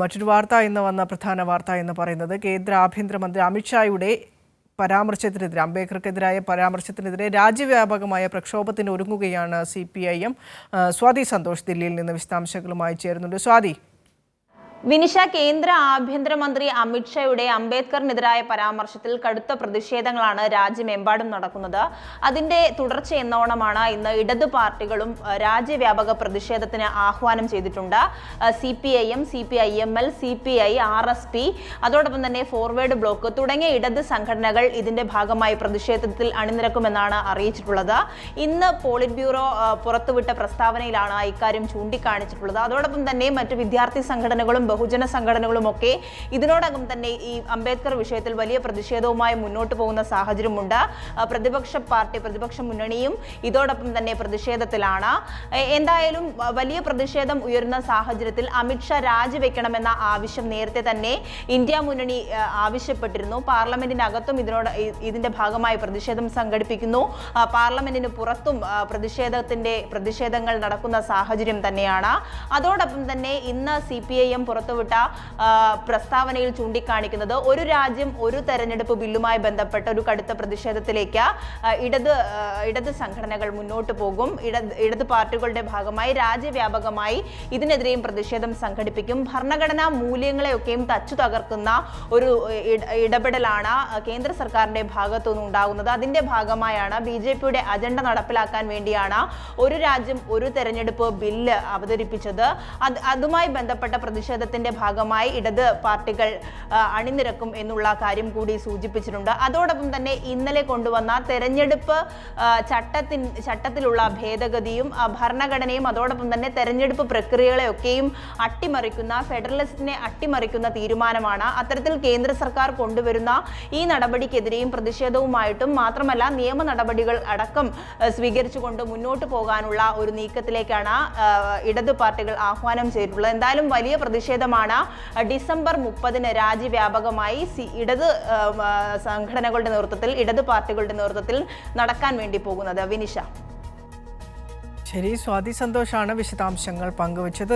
മറ്റൊരു വാർത്ത ഇന്ന് വന്ന പ്രധാന വാർത്ത എന്ന് പറയുന്നത് കേന്ദ്ര ആഭ്യന്തരമന്ത്രി അമിത്ഷായുടെ പരാമർശത്തിനെതിരെ അംബേദ്കർക്കെതിരായ പരാമർശത്തിനെതിരെ രാജ്യവ്യാപകമായ പ്രക്ഷോഭത്തിന് ഒരുങ്ങുകയാണ് CPIM. സ്വാതി സന്തോഷ് ദില്ലിയിൽ നിന്ന് വിശദാംശങ്ങളുമായി ചേരുന്നുണ്ട്. സ്വാതി, വിനിഷ, കേന്ദ്ര ആഭ്യന്തരമന്ത്രി അമിത്ഷായുടെ അംബേദ്കറിനെതിരായ പരാമർശത്തിൽ കടുത്ത പ്രതിഷേധങ്ങളാണ് രാജ്യമെമ്പാടും നടക്കുന്നത്. അതിന്റെ തുടർച്ച എന്നോണമാണ് ഇന്ന് ഇടതു പാർട്ടികളും രാജ്യവ്യാപക പ്രതിഷേധത്തിന് ആഹ്വാനം ചെയ്തിട്ടുണ്ട്. CPIM, CPIML, CPI, RSP, അതോടൊപ്പം തന്നെ ഫോർവേഡ് ബ്ലോക്ക് തുടങ്ങിയ ഇടത് സംഘടനകൾ ഇതിന്റെ ഭാഗമായി പ്രതിഷേധത്തിൽ അണിനിരക്കുമെന്നാണ് അറിയിച്ചിട്ടുള്ളത്. ഇന്ന് പോളിറ്റ് ബ്യൂറോ പുറത്തുവിട്ട പ്രസ്താവനയിലാണ് ഇക്കാര്യം ചൂണ്ടിക്കാണിച്ചിട്ടുള്ളത്. അതോടൊപ്പം തന്നെ മറ്റു വിദ്യാർത്ഥി സംഘടനകളും ബഹുജന സംഘടനകളുമൊക്കെ ഇതിനോടകം തന്നെ ഈ അംബേദ്കർ വിഷയത്തിൽ വലിയ പ്രതിഷേധവുമായി മുന്നോട്ട് പോകുന്ന സാഹചര്യമുണ്ട്. പ്രതിപക്ഷ മുന്നണിയും ഇതോടൊപ്പം തന്നെ പ്രതിഷേധത്തിലാണ്. എന്തായാലും വലിയ പ്രതിഷേധം ഉയരുന്ന സാഹചര്യത്തിൽ അമിത്ഷാ രാജിവെക്കണമെന്ന ആവശ്യം നേരത്തെ തന്നെ ഇന്ത്യ മുന്നണി ആവശ്യപ്പെട്ടിരുന്നു. പാർലമെന്റിനകത്തും ഇതിന്റെ ഭാഗമായി പ്രതിഷേധം സംഘടിപ്പിക്കുന്നു. പാർലമെന്റിന് പുറത്തും പ്രതിഷേധങ്ങൾ നടക്കുന്ന സാഹചര്യം തന്നെയാണ്. അതോടൊപ്പം തന്നെ ഇന്ന് CPIM പുറത്തുവിട്ട പ്രസ്താവനയിൽ ചൂണ്ടിക്കാണിക്കുന്നത് ഒരു രാജ്യം ഒരു തെരഞ്ഞെടുപ്പ് ബില്ലുമായി ബന്ധപ്പെട്ട ഒരു കടുത്ത പ്രതിഷേധത്തിലേക്ക് ഇടത് സംഘടനകൾ മുന്നോട്ട് പോകും. ഇടത് പാർട്ടികളുടെ ഭാഗമായി രാജ്യവ്യാപകമായി ഇതിനെതിരെയും പ്രതിഷേധം സംഘടിപ്പിക്കും. ഭരണഘടനാ മൂല്യങ്ങളെയൊക്കെയും തച്ചു തകർക്കുന്ന ഒരു ഇടപെടലാണ് കേന്ദ്ര സർക്കാരിന്റെ ഭാഗത്തുനിന്ന് ഉണ്ടാകുന്നത്. അതിന്റെ ഭാഗമായാണ് BJPയുടെ അജണ്ട നടപ്പിലാക്കാൻ വേണ്ടിയാണ് ഒരു രാജ്യം ഒരു തെരഞ്ഞെടുപ്പ് ബില്ല് അവതരിപ്പിച്ചത്. അതുമായി ബന്ധപ്പെട്ട പ്രതിഷേധത്തിന്റെ ഭാഗമായി ഇടത് പാർട്ടികൾ അണിനിരക്കും എന്നുള്ള കാര്യം കൂടി സൂചിപ്പിച്ചിട്ടുണ്ട്. അതോടൊപ്പം തന്നെ ഇന്നലെ കൊണ്ടുവന്ന തെരഞ്ഞെടുപ്പ് ചട്ടത്തിലുള്ള ഭേദഗതിയും ഭരണഘടനയും അതോടൊപ്പം തന്നെ തെരഞ്ഞെടുപ്പ് പ്രക്രിയകളെയൊക്കെയും ഫെഡറലിസ്റ്റിനെ അട്ടിമറിക്കുന്ന തീരുമാനമാണ്. അത്തരത്തിൽ കേന്ദ്ര സർക്കാർ കൊണ്ടുവരുന്ന ഈ നടപടിക്കെതിരെയും പ്രതിഷേധവുമായിട്ടും മാത്രമല്ല നിയമ നടപടികൾ അടക്കം സ്വീകരിച്ചുകൊണ്ട് മുന്നോട്ട് പോകാനുള്ള ഒരു നീക്കത്തിലേക്കാണ് ഇടതു പാർട്ടികൾ ആഹ്വാനം ചെയ്തിട്ടുള്ളത്. എന്തായാലും വലിയ പ്രതിഷേധമാണ് ഡിസംബർ 30-ന് രാജ്യവ്യാപകമായി ഇടത് സംഘടനകളുടെ നേതൃത്വത്തിൽ ഇടത് പാർട്ടികളുടെ നേതൃത്വത്തിൽ നടക്കാൻ വേണ്ടി പോകുന്നത്. വിനിഷ. ശരി, സ്വാതി സന്തോഷാണ് വിശദാംശങ്ങൾ പങ്കുവച്ചത്.